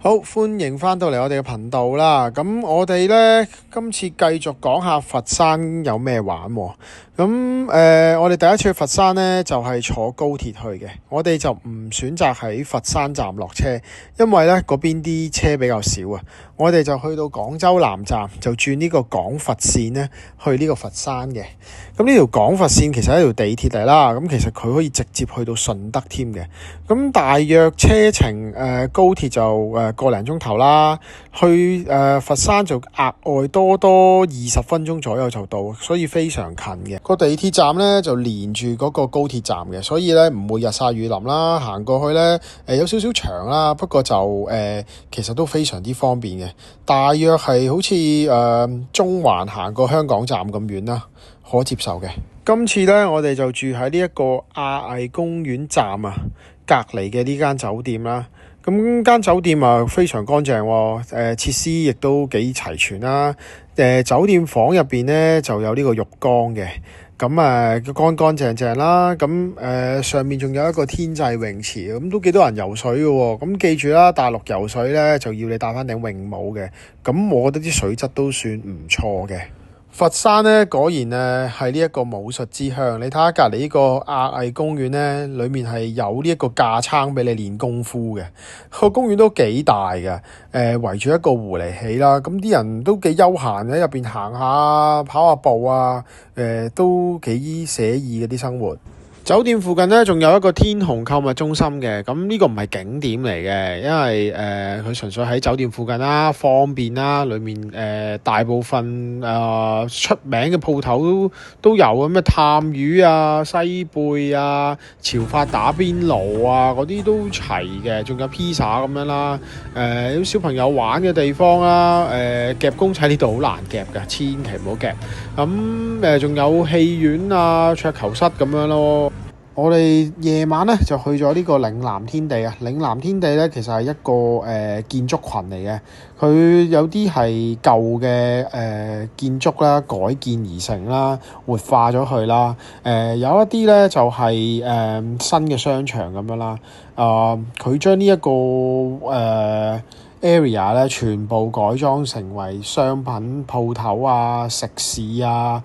好，歡迎翻到嚟我哋嘅頻道啦。咁我哋呢，今次繼續講下佛山有咩玩喎。我哋第一次去佛山呢，就係坐高鐵去嘅。我哋就唔選擇喺佛山站落車，因為呢嗰邊啲車比較少啊。我哋就去到廣州南站，就轉呢個廣佛線呢，去呢個佛山嘅。咁呢條廣佛線其實係一條地鐵嚟啦。咁其實佢可以直接去到順德添嘅。咁大約車程高鐵就個零鐘頭啦，去佛山就額外多20分鐘左右就到，所以非常近嘅。個地鐵站呢就連住嗰個高鐵站嘅，所以呢唔會日曬雨淋啦。行過去呢有少少長啦，不過就其實都非常之方便嘅。大約係好似中環行過香港站咁遠啦，可接受嘅。今次呢，我哋就住喺呢一個亞藝公園站啊隔離嘅呢間酒店啦。咁間酒店啊非常乾淨喎，設施亦都幾齊全啦。酒店房入邊呢就有呢個浴缸嘅，咁乾乾淨淨啦。咁上面仲有一個天際泳池，咁都幾多人游水嘅喎。咁記住啦，大陸游水呢就要你戴翻頂泳帽嘅。咁我覺得啲水質都算唔錯嘅。佛山呢果然係呢一個武術之鄉。你睇下隔離呢個亞藝公園呢，裡面係有呢一個架撐俾你練功夫嘅。個公園都幾大嘅，圍住一個湖嚟起啦。咁啲人都幾悠閒喺入邊行下跑下步啊，都幾寫意嘅啲生活。酒店附近呢，仲有一個天虹購物中心嘅，咁呢個唔係景點嚟嘅，因為佢純粹喺酒店附近啦，方便啦，裡面大部分出名嘅鋪頭都有咁咩探魚啊、西貝啊、潮發打邊爐啊嗰啲都齊嘅，仲有披薩咁樣啦，有小朋友玩嘅地方啦，夾公仔呢度好難夾㗎，千祈唔好夾。咁仲有戲院啊、桌球室咁樣咯。我哋夜晚咧就去咗呢個嶺南天地啊！嶺南天地咧其實係一個建築群嚟嘅，佢有啲係舊嘅建築啦，改建而成啦，活化咗佢啦。有一啲咧就係新嘅商場咁樣啦。佢將呢一個area 咧全部改裝成為商品鋪頭啊、食肆啊、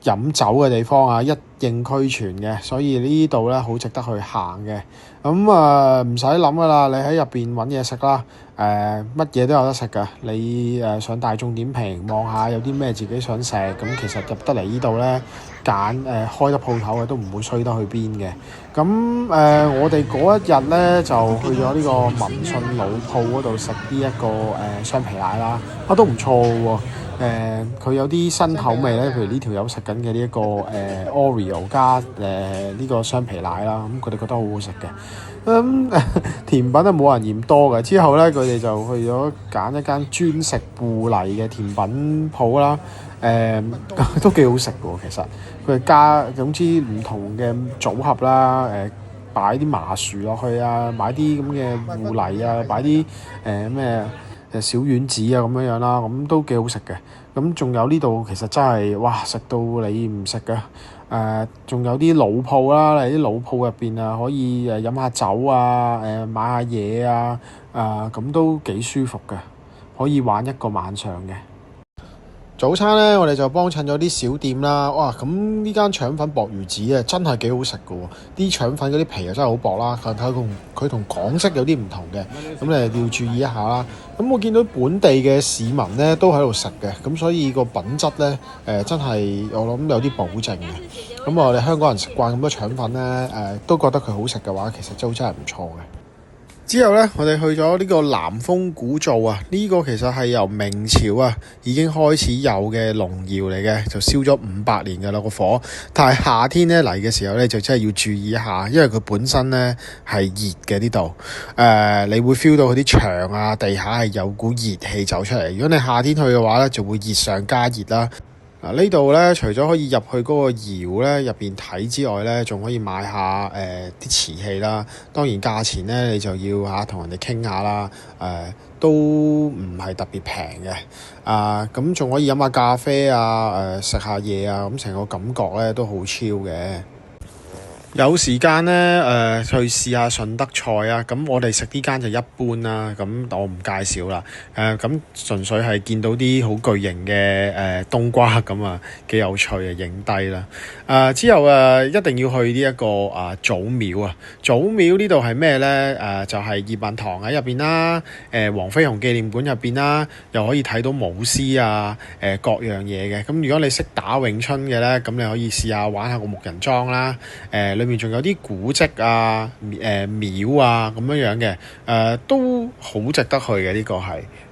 飲酒嘅地方啊，一應俱全嘅，所以呢度咧好值得去行嘅。咁唔使諗噶啦，你喺入邊揾嘢食啦，乜嘢都有得食噶。你上大眾點評望下有啲咩自己想食，咁其實入得嚟呢度咧揀開得鋪頭嘅都唔會衰得去邊嘅。咁我哋嗰一日咧就去咗呢個民信老鋪嗰度食呢一個雙皮奶啦，都唔錯喎。佢有啲新口味咧，譬如呢條友食緊嘅呢一個Oreo 加呢個雙皮奶啦，咁佢哋覺得好好食嘅。甜品冇人嫌多嘅。之後咧，佢哋就去咗揀一間專食芋泥嘅甜品鋪啦。都幾好食嘅喎，其實佢係加總之唔同嘅組合啦，擺啲麻薯落去啊，買啲咁嘅芋泥啊，擺啲咩小丸子啊咁樣啦，咁都幾好食嘅。咁仲有呢度其實真係哇，食到你唔食嘅。仲有啲老鋪啦，啲老鋪入邊啊，可以飲下酒啊，買下嘢啊，咁都幾舒服嘅，可以玩一個晚上嘅。早餐咧，我哋就幫襯咗啲小店啦。哇，咁呢間腸粉薄魚子啊，真係幾好食嘅喎！啲腸粉嗰啲皮啊，真係好薄啦。佢同港式有啲唔同嘅，咁你要注意一下啦。咁我見到本地嘅市民咧都喺度食嘅，咁所以個品質咧真係我諗有啲保證嘅。咁我哋香港人食慣咁多腸粉咧，都覺得佢好食嘅話，其實都真係唔錯嘅。之後咧，我哋去咗呢個南豐古灶啊！呢個其實係由明朝啊已經開始有嘅龍窯嚟嘅，就燒咗500年㗎啦個火。但係夏天咧嚟嘅時候咧，就真係要注意一下，因為佢本身咧係熱嘅呢度。你會 feel 到佢啲牆啊、地下係有股熱氣走出嚟。如果你夏天去嘅話咧，就會熱上加熱啦。呢度咧，除咗可以入去嗰個窯咧入邊睇之外咧，仲可以買下啲瓷器啦。當然價錢咧，你就要同人哋傾下啦。都唔係特別平嘅。咁仲可以飲下咖啡啊，食下嘢啊，咁成個感覺咧都好超嘅。有時間呢，去試下順德菜啊！咁我哋食呢間就一般啦，咁我唔介紹啦。咁純粹係見到啲好巨型嘅冬瓜咁啊，幾有趣啊，影低啦。之後一定要去呢一個祖廟啊！祖廟呢度係咩呢？就係葉問堂喺入邊啦，黃飛鴻紀念館入邊啦，又可以睇到舞獅啊，各樣嘢嘅。咁如果你識打詠春嘅呢，咁你可以試下玩下個木人樁啦。裏面仲有啲古蹟啊、廟啊咁樣嘅，都好值得去嘅。呢個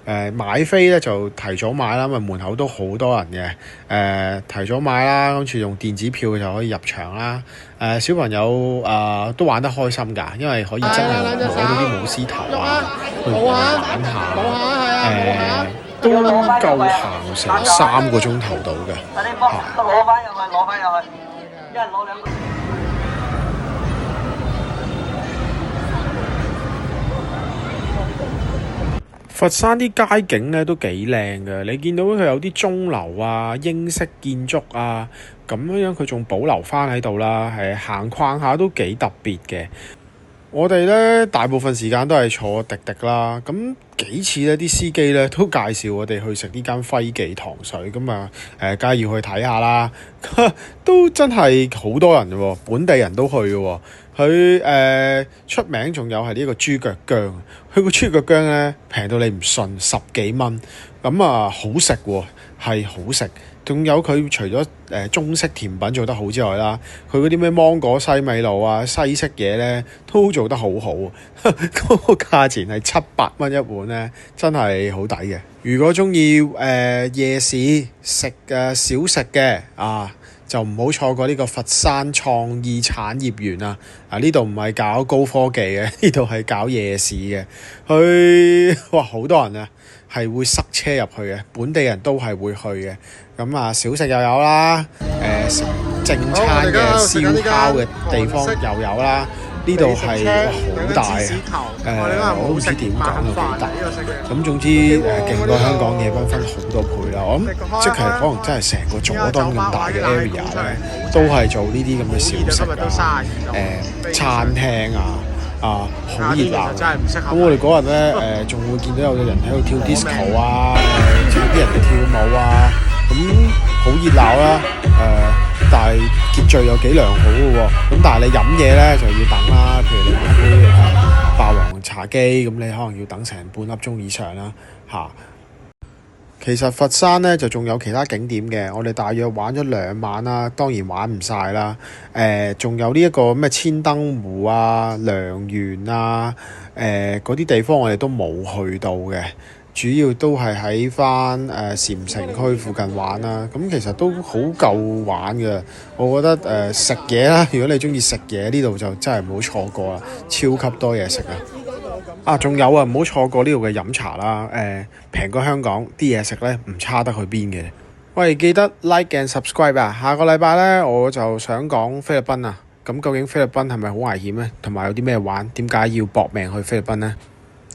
係買飛咧就提早買啦，因為門口都好多人嘅。提早買啦，跟住用電子票就可以入場啦。小朋友都玩得開心㗎，因為可以真係攞到啲舞獅頭啊，去玩下。都夠行成3個鐘頭到嘅。攞翻入去，一人攞2個。佛山啲街景咧都幾靚嘅，你見到佢有啲鐘樓啊、英式建築啊，咁樣佢仲保留翻喺度啦，行逛下都幾特別嘅。我哋咧大部分時間都係坐滴滴啦，咁幾次咧啲司機咧都介紹我哋去食呢間輝記糖水，咁啊梗係要去睇下啦。都真係好多人嘅喎，本地人都去嘅喎。佢出名仲有係呢個豬腳薑，佢個豬腳薑咧平到你唔信，10幾蚊，咁好食喎，係好食。仲有佢除咗中式甜品做得好之外啦，佢嗰啲咩芒果西米露啊、西式嘢咧都做得好好，嗰個價錢係700蚊一碗咧，真係好抵嘅。如果中意夜市食小食嘅就唔好錯過呢個佛山創意產業園啊！呢度唔係搞高科技嘅，呢度係搞夜市嘅。哇，好多人啊，係會塞車入去嘅，本地人都係會去嘅。咁小食又有啦，食正餐嘅燒烤嘅地方又有啦。呢度係好大我都唔知點講有幾大。咁總之勁過香港夜繽紛好多倍啦。我諗即係可能真係成個佐敦咁大嘅 area 咧，都係做呢啲咁嘅小食餐廳好熱鬧。咁我哋嗰日咧仲會見到有人喺度跳 disco 有啲人喺度跳舞咁好熱鬧啦。但係秩序又幾良好嘅喎。咁但係你飲嘢咧就要等啦，譬如你買杯霸王茶姬，咁你可能要等成半粒鐘以上啦。其實佛山咧就仲有其他景點嘅，我哋大約玩咗2晚啦，當然玩唔晒啦。仲有呢一個咩千燈湖良園嗰啲地方我哋都冇去到嘅。主要都係喺翻禪城區附近玩啦，咁其實都好夠玩嘅。我覺得食嘢啦，如果你中意食嘢，呢度就真係唔好錯過啦，超級多嘢食仲有唔好錯過呢度嘅飲茶啦。平過香港啲嘢食咧，唔差得去邊嘅。喂，記得 like and subscribe 啊！下個禮拜咧，我就想講菲律賓啊。咁究竟菲律賓係咪好危險呢？同埋有啲咩玩？點解要搏命去菲律賓呢？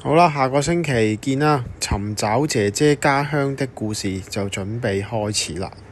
好啦，下個星期見啦！尋找姐姐家鄉的故事就準備開始啦〜